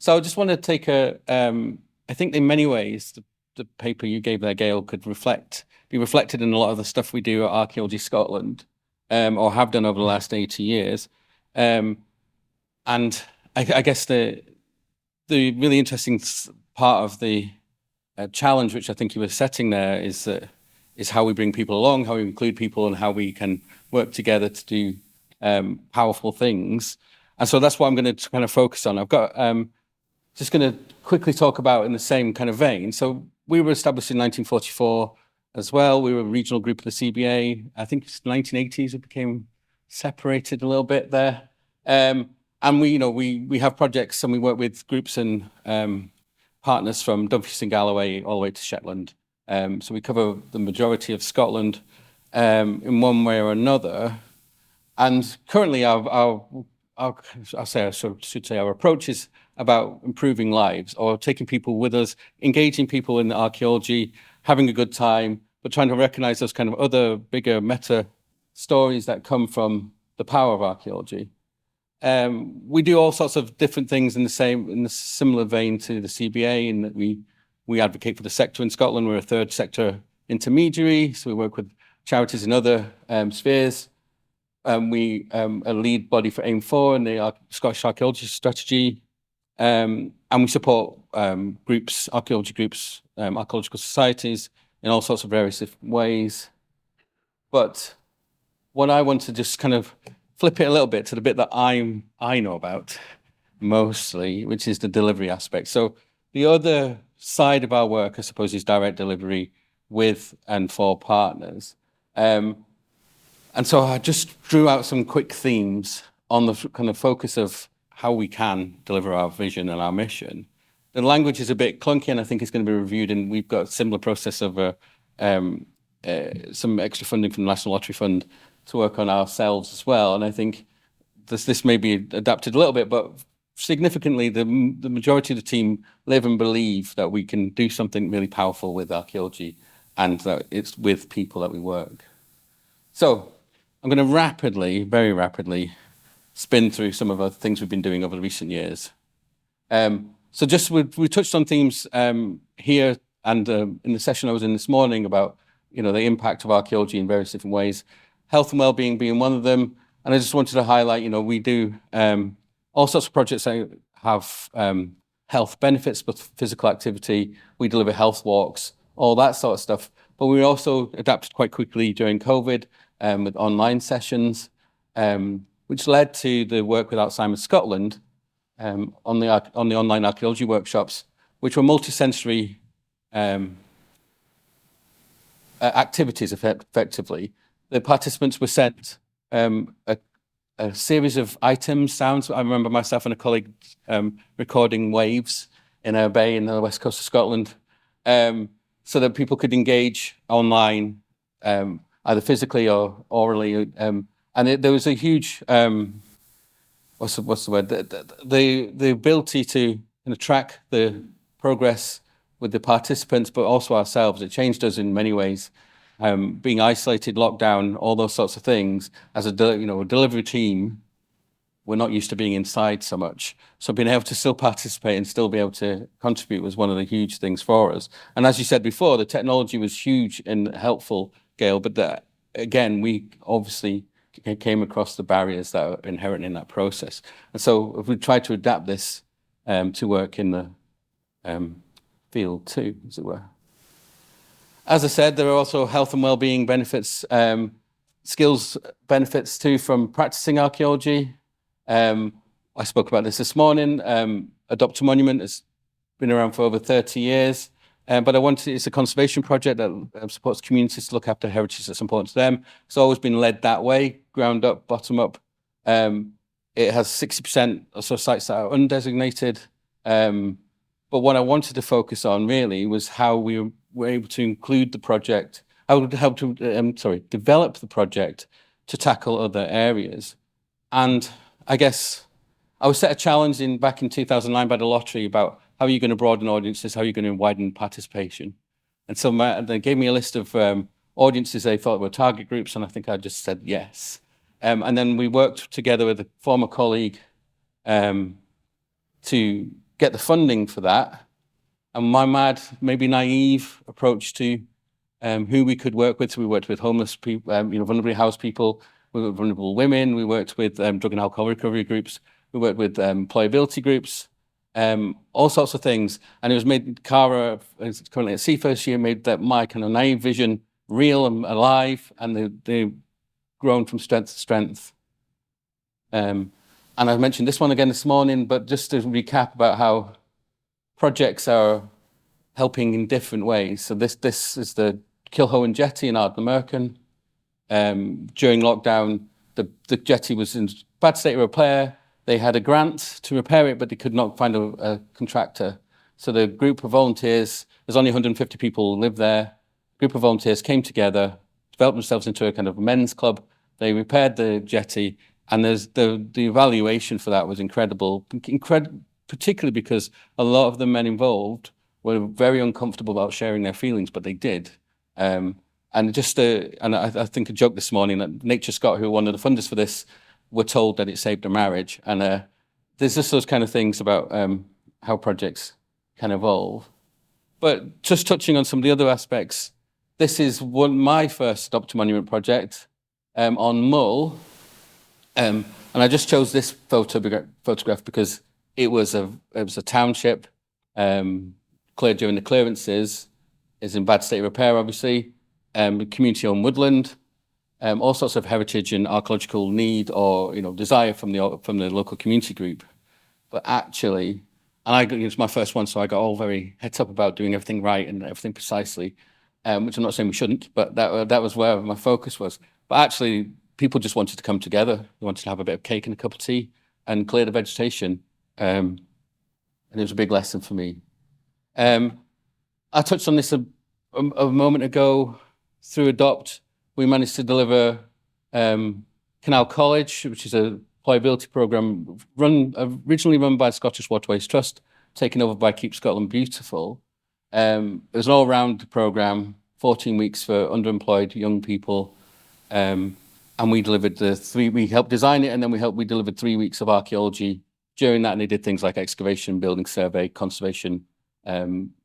So I just want to take I think in many ways, the paper you gave there, Gail, could be reflected in a lot of the stuff we do at Archaeology Scotland, or have done over the last 80 years. Um, and I guess the really interesting part of the challenge, which I think you were setting there, is how we bring people along, how we include people, and how we can work together to do powerful things. And so that's what I'm going to kind of focus on. I've got just going to quickly talk about in the same kind of vein. So we were established in 1944 as well. We were a regional group of the CBA. I think it's 1980s we became separated a little bit there. And we have projects and we work with groups and partners from Dumfries and Galloway all the way to Shetland. So we cover the majority of Scotland in one way or another. And currently, I should say our approach is about improving lives or taking people with us, engaging people in archaeology, having a good time, but trying to recognize those kind of other bigger meta stories that come from the power of archaeology. We do all sorts of different things in the similar vein to the CBA, in that we advocate for the sector in Scotland. We're a third sector intermediary, so we work with charities in other spheres. We a lead body for AIM4 and the Scottish Archaeology Strategy, and we support groups, archaeology groups, archaeological societies in all sorts of various different ways. But what I want to just kind of flip it a little bit to the bit that I know about mostly, which is the delivery aspect. So the other side of our work, I suppose, is direct delivery with and for partners. And so I just drew out some quick themes on the kind of focus of how we can deliver our vision and our mission. The language is a bit clunky, and I think it's going to be reviewed, and we've got a similar process of some extra funding from the National Lottery Fund to work on ourselves as well. And I think this may be adapted a little bit, but significantly, the majority of the team live and believe that we can do something really powerful with archaeology, and that it's with people that we work. So I'm going to very rapidly, spin through some of the things we've been doing over the recent years. So just we touched on themes here and in the session I was in this morning about the impact of archaeology in various different ways, health and well-being being one of them. And I just wanted to highlight, we do all sorts of projects that have health benefits, but physical activity. We deliver health walks, all that sort of stuff. But we also adapted quite quickly during COVID with online sessions, which led to the work with Alzheimer's Scotland on the online archaeology workshops, which were multisensory activities, effectively. The participants were sent a series of items, sounds. I remember myself and a colleague recording waves in a bay in the west coast of Scotland, so that people could engage online, either physically or orally. There was a huge, what's the word? The ability to track the progress with the participants, but also ourselves. It changed us in many ways. Being isolated, locked down, all those sorts of things. As a delivery team, we're not used to being inside so much. So being able to still participate and still be able to contribute was one of the huge things for us. And as you said before, the technology was huge and helpful, Gail, but again, we obviously came across the barriers that are inherent in that process. And so if we try to adapt this to work in the field too, as it were. As I said, there are also health and well-being benefits, skills benefits too from practicing archaeology. I spoke about this morning. Adopt a Monument has been around for over 30 years. But it's a conservation project that supports communities to look after heritage that's important to them. It's always been led that way, ground up, bottom up. It has 60% or so sites that are undesignated. But what I wanted to focus on really was how we were able to include the project, how to help to, develop the project to tackle other areas. And I guess I was set a challenge back in 2009 by the lottery about how are you going to broaden audiences, how are you going to widen participation? And so they gave me a list of audiences they thought were target groups, and I think I just said yes. And then we worked together with a former colleague to get the funding for that. And my mad, maybe naive approach to who we could work with. So we worked with homeless people, vulnerably housed people, we worked with vulnerable women, we worked with drug and alcohol recovery groups, we worked with employability groups, all sorts of things. And it was made, Cara is currently at CFIRST year, made that my kind of naive vision real and alive, and they've grown from strength to strength. And I mentioned this one again this morning, but just to recap about how projects are helping in different ways. So this is the Kilhoan jetty in Ardnamurchan. During lockdown, the jetty was in bad state of repair. They had a grant to repair it, but they could not find a contractor. So the group of volunteers, there's only 150 people who live there. A group of volunteers came together, developed themselves into a kind of men's club. They repaired the jetty, and there's the evaluation for that was incredible, particularly because a lot of the men involved were very uncomfortable about sharing their feelings, but they did. And I think a joke this morning that Nature Scott, who were one of the funders for this, were told that it saved their marriage. And there's just those kind of things about how projects can evolve. But just touching on some of the other aspects, this is my first Adopt a Monument project on Mull. And I just chose this photograph because it was a township cleared during the clearances. Is in bad state of repair, obviously. Community-owned woodland, all sorts of heritage and archaeological need or desire from the local community group. But actually, and it was my first one, so I got all very heads up about doing everything right and everything precisely, which I'm not saying we shouldn't, but that was where my focus was. But actually, people just wanted to come together. They wanted to have a bit of cake and a cup of tea and clear the vegetation. And it was a big lesson for me. I touched on this a moment ago. Through Adopt, we managed to deliver Canal College, which is a employability programme originally run by the Scottish Waterways Trust, taken over by Keep Scotland Beautiful. It was an all-round programme, 14 weeks for underemployed young people, and we delivered we helped design it, and then we delivered 3 weeks of archaeology during that, and they did things like excavation, building survey, conservation,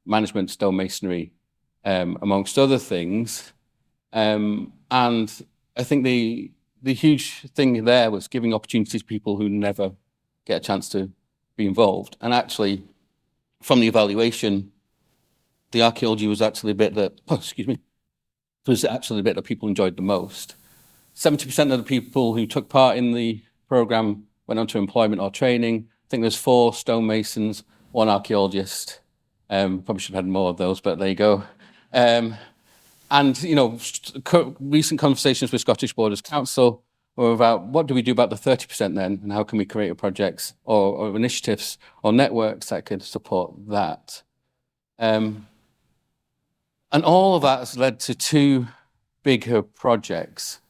management, stonemasonry, amongst other things. And I think the huge thing there was giving opportunities to people who never get a chance to be involved. And actually, from the evaluation, the archaeology was actually the bit that people enjoyed the most. 70% of the people who took part in the programme went on to employment or training. I think there's 4 stonemasons, 1 archaeologist. Probably should have had more of those, but there you go. And recent conversations with Scottish Borders Council were about what do we do about the 30% then, and how can we create projects or initiatives or networks that could support that. And all of that has led to 2 bigger projects.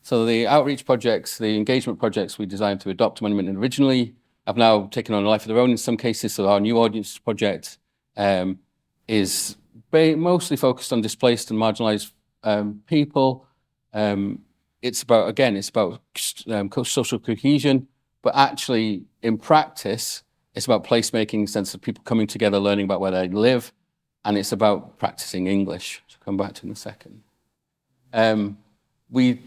So the outreach projects, the engagement projects we designed to Adopt a Monument originally have now taken on a life of their own in some cases. So our New Audience project is mostly focused on displaced and marginalized people. It's about social cohesion, but actually in practice, it's about placemaking, sense of people coming together, learning about where they live, and it's about practicing English, which I'll come back to in a second. We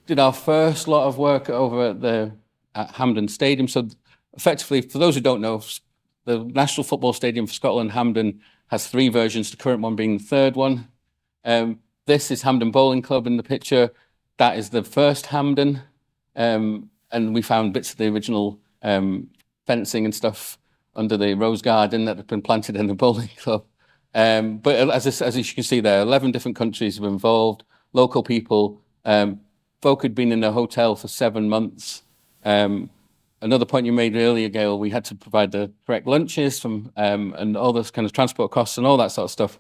did our first lot of work over at Hampden Stadium. So effectively, for those who don't know, the National Football Stadium for Scotland, Hampden, has 3 versions, the current one being the 3rd one. This is Hampden Bowling Club in the picture. That is the first Hampden. And we found bits of the original fencing and stuff under the rose garden that had been planted in the bowling club. But as you can see there, 11 different countries were involved, local people. Folk had been in a hotel for 7 months. Another point you made earlier, Gail, we had to provide the correct lunches and all those kind of transport costs and all that sort of stuff.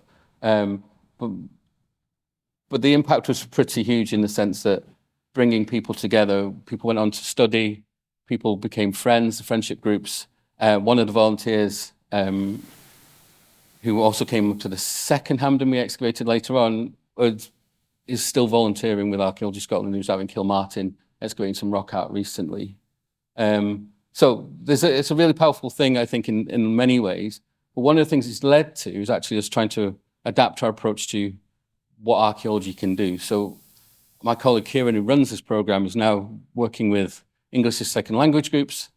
But the impact was pretty huge in the sense that bringing people together, people went on to study, people became friends, friendship groups. One of the volunteers who also came up to the second Hampden we excavated later on is still volunteering with Archaeology Scotland, who's out in Kilmartin, excavating some rock art recently. So it's a really powerful thing, I think, in many ways. But one of the things it's led to is actually us trying to adapt our approach to what archaeology can do. So my colleague Kieran, who runs this program, is now working with English as second language groups,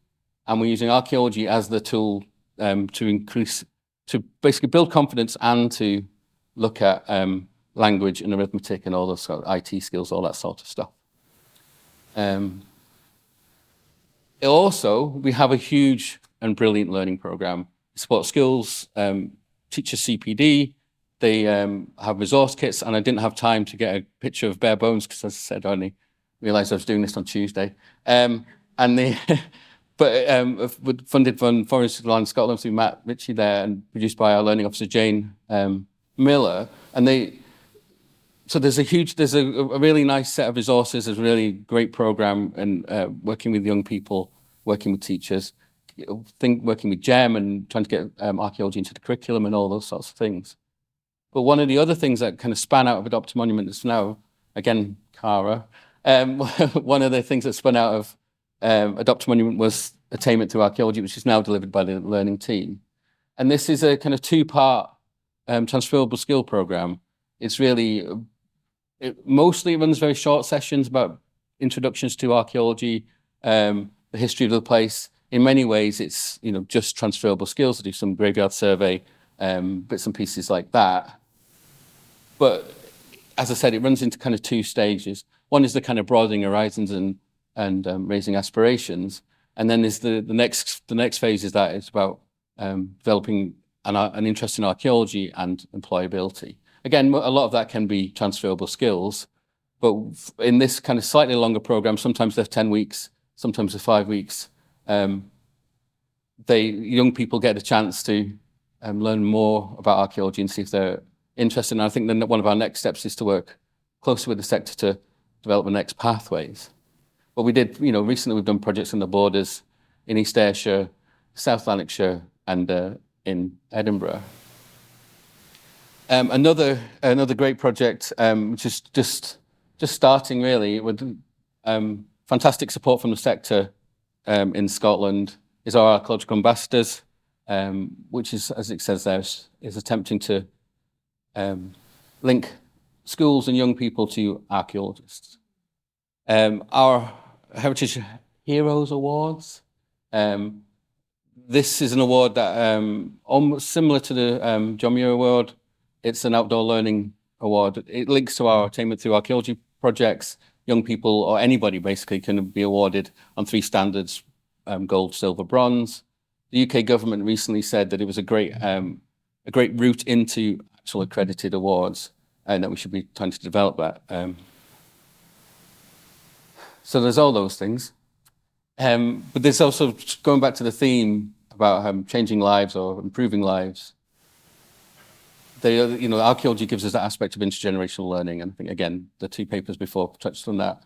and we're using archaeology as the tool to basically build confidence and to look at language and arithmetic and all those sort of IT skills, all that sort of stuff. Also, we have a huge and brilliant learning program. Sport skills, teacher CPD, they have resource kits, and I didn't have time to get a picture of bare bones because, as I said, I only realised I was doing this on Tuesday. Funded from Forest Land Scotland through Matt Ritchie there, and produced by our learning officer Jane Miller. So there's a really nice set of resources. There's a really great program, and working with young people, working with teachers, working with GEM and trying to get archaeology into the curriculum and all those sorts of things. But one of the other things that kind of span out of Adopt a Monument is now, again, Cara, one of the things that spun out of Adopt a Monument was Attainment through Archaeology, which is now delivered by the learning team. And this is a kind of two-part transferable skill program. It's really, mostly runs very short sessions about introductions to archaeology, the history of the place. In many ways, it's just transferable skills to do some graveyard survey, bits and pieces like that. But as I said, it runs into kind of two stages. One is the kind of broadening horizons and raising aspirations, and then is the next phase is that it's about developing an interest in archaeology and employability. Again, a lot of that can be transferable skills, but in this kind of slightly longer program, sometimes they're 10 weeks, sometimes they're 5 weeks. Young people get a chance to learn more about archaeology and see if they're interested. And I think then one of our next steps is to work closely with the sector to develop the next pathways. But we did, recently we've done projects in the borders in East Ayrshire, South Lanarkshire, and in Edinburgh. Another great project, which is just starting really, with fantastic support from the sector in Scotland, is our Archaeological Ambassadors, which is, as it says there, is attempting to link schools and young people to archaeologists. Our Heritage Heroes Awards, this is an award that almost similar to the John Muir Award. It's an outdoor learning award. It links to our Attainment Through Archaeology projects. Young people, or anybody basically, can be awarded on 3 standards, gold, silver, bronze. The UK government recently said that it was a great route into actual accredited awards, and that we should be trying to develop that. So there's all those things. But there's also, going back to the theme about changing lives or improving lives, archaeology gives us that aspect of intergenerational learning. And I think, again, the 2 papers before touched on that.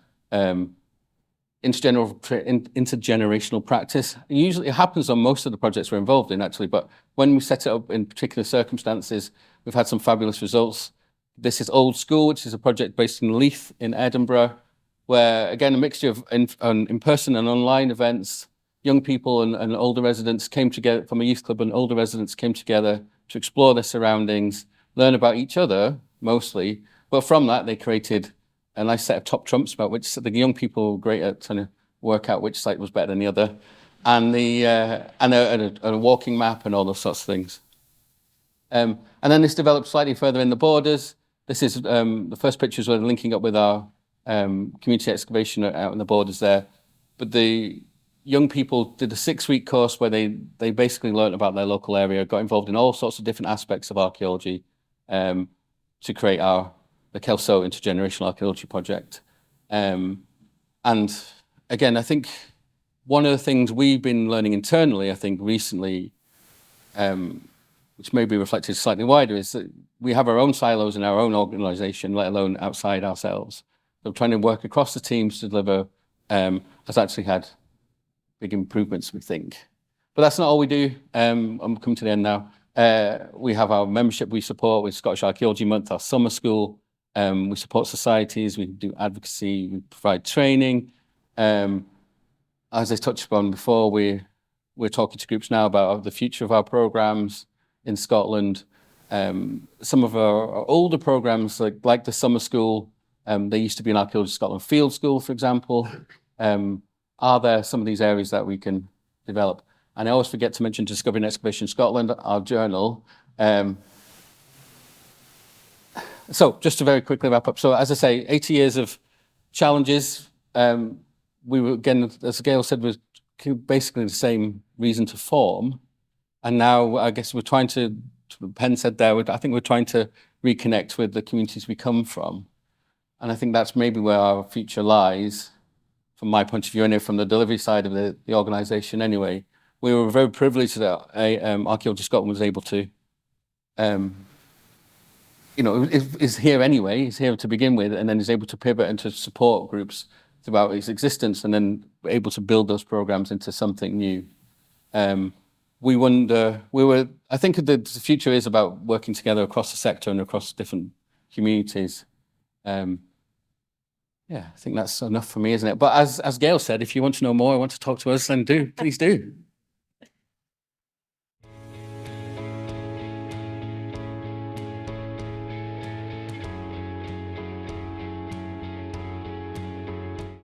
Intergenerational practice. Usually it happens on most of the projects we're involved in, actually, but when we set it up in particular circumstances, we've had some fabulous results. This is Old School, which is a project based in Leith in Edinburgh, where, again, a mixture of in-person and online events, young people and older residents came together from a youth club, and older residents came together to explore their surroundings, learn about each other, mostly, but from that they created a nice set of top trumps about which the young people were great at trying to work out which site was better than the other, and a walking map and all those sorts of things. And then this developed slightly further in the borders. This is the first pictures were linking up with our community excavation out in the borders there. But the young people did a 6-week course where they basically learned about their local area, got involved in all sorts of different aspects of archaeology to create the Kelso Intergenerational Archaeology Project. And again, I think one of the things we've been learning internally, I think recently, which may be reflected slightly wider, is that we have our own silos in our own organization, let alone outside ourselves. So trying to work across the teams to deliver has actually had big improvements, we think. But that's not all we do. I'm coming to the end now. We have our membership we support with Scottish Archaeology Month, our summer school. We support societies, we do advocacy, we provide training. as I touched upon before, we're talking to groups now about the future of our programs in Scotland. Some of our older programs, like the summer school, there used to be an Archaeology Scotland field school, for example. Are there some of these areas that we can develop? And I always forget to mention Discovery and Excavation Scotland, our journal. So just to very quickly wrap up. So as I say, 80 years of challenges. We were, again, as Gail said, was basically the same reason to form. And now I guess we're trying to, Penn said there, I think we're trying to reconnect with the communities we come from. And I think that's maybe where our future lies, from my point of view, anyway, from the delivery side of the organisation anyway. We were very privileged that Archaeology Scotland was able to, is here anyway, is here to begin with, and then is able to pivot into support groups throughout its existence, and then able to build those programs into something new. I think the future is about working together across the sector and across different communities. Yeah, I think that's enough for me, isn't it? But as Gail said, if you want to know more, want to talk to us, then please do.